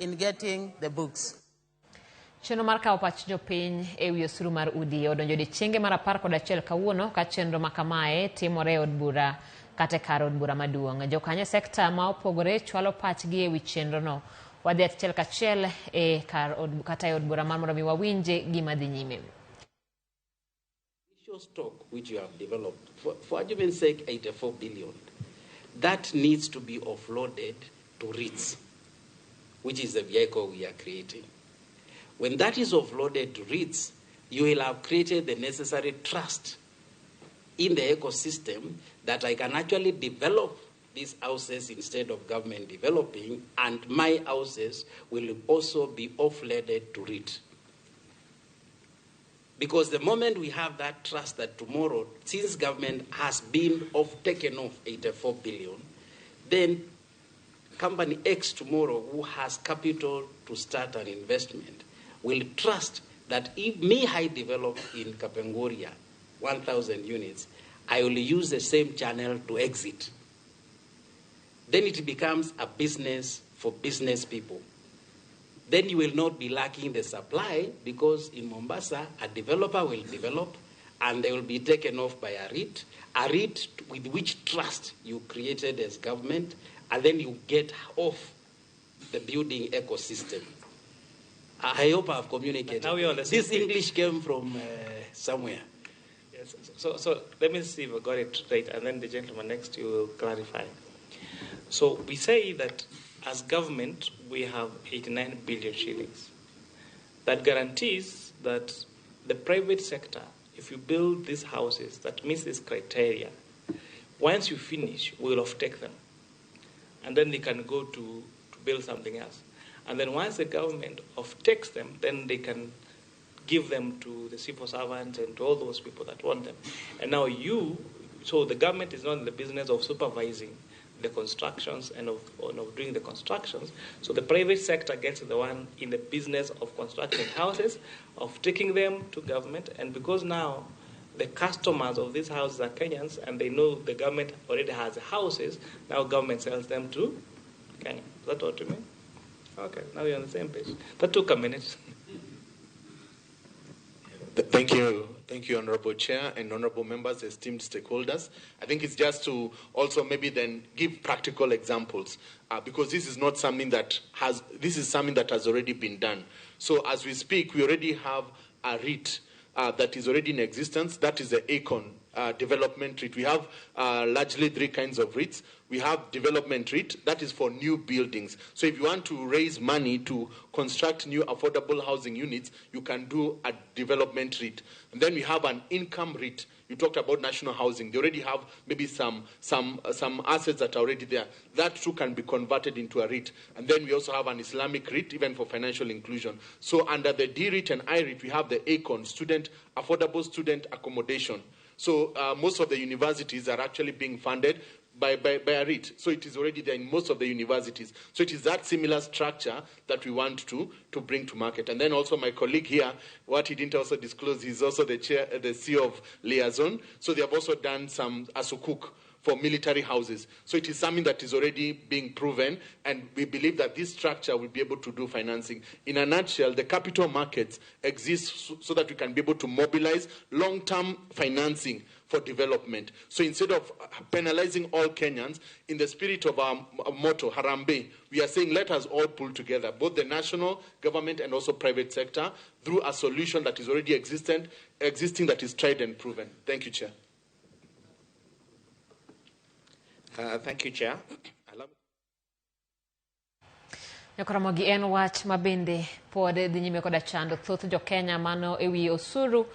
in getting the books. Chenro mar kawo pach jopiny e wi osuru mar udi odonjo odiechienge mar 11 kawuono ka chenro ma kamae timore od bura kata kar od bura maduong'. Jokanyo sekta ma opogore chwalo pachgi e wi chenrono. Wadhi achiel kachiel e kar od kata e od bura mar mondo mi wawinje gima dhi nyime. Stock which you have developed, for argument's sake, 84 billion, that needs to be offloaded to REITs, which is the vehicle we are creating. When that is offloaded to REITs, you will have created the necessary trust in the ecosystem that I can actually develop these houses instead of government developing, and my houses will also be offloaded to REIT. Because the moment we have that trust that tomorrow, since government has been taken off 84 billion, then company X tomorrow who has capital to start an investment will trust that if I develop in Kapenguria 1,000 units, I will use the same channel to exit. Then it becomes a business for business people. Then you will not be lacking the supply, because in Mombasa, a developer will develop and they will be taken off by a REIT with which trust you created as government, and then you get off the building ecosystem. I hope I've communicated. Now we are this English came from somewhere. Yes. So let me see if I got it right, and then the gentleman next you will clarify. So we say that as government, we have 89 billion shillings. That guarantees that the private sector, if you build these houses that meet this criteria, once you finish, we will offtake them. And then they can go to build something else. And then once the government offtakes them, then they can give them to the civil servants and to all those people that want them. And now so the government is not in the business of supervising the constructions and of doing the constructions. So the private sector gets the one in the business of constructing houses, of taking them to government, and because now the customers of these houses are Kenyans and they know the government already has houses, now government sells them to Kenya. Is that what you mean? Okay, now we're on the same page. That took a minute. Thank you, Honorable Chair and Honorable Members, esteemed stakeholders. I think it's just to also maybe then give practical examples, because this is not something that this is something that has already been done. So as we speak, we already have a REIT that is already in existence. That is the ACON development REIT. We have largely 3 kinds of REITs. We have development REIT, that is for new buildings. So if you want to raise money to construct new affordable housing units, you can do a development REIT. And then we have an income REIT. You talked about national housing. They already have maybe some assets that are already there. That too can be converted into a REIT. And then we also have an Islamic REIT, even for financial inclusion. So under the D REIT and I REIT, we have the ACON, affordable student accommodation. So most of the universities are actually being funded by a REIT. So it is already there in most of the universities. So it is that similar structure that we want to bring to market. And then also my colleague here, what he didn't also disclose, he's also the CEO of Liaison. So they have also done some asukuk for military houses. So it is something that is already being proven, and we believe that this structure will be able to do financing. In a nutshell, the capital markets exist so that we can be able to mobilize long-term financing for development. So instead of penalizing all Kenyans, in the spirit of our motto, Harambe, we are saying let us all pull together, both the national government and also private sector, through a solution that is already existing that is tried and proven. Thank you, Chair. Thank you, Chair. Ramogi en wach mabende pod dhi nyime koda chando thoth jo Kenya mano ewi osuru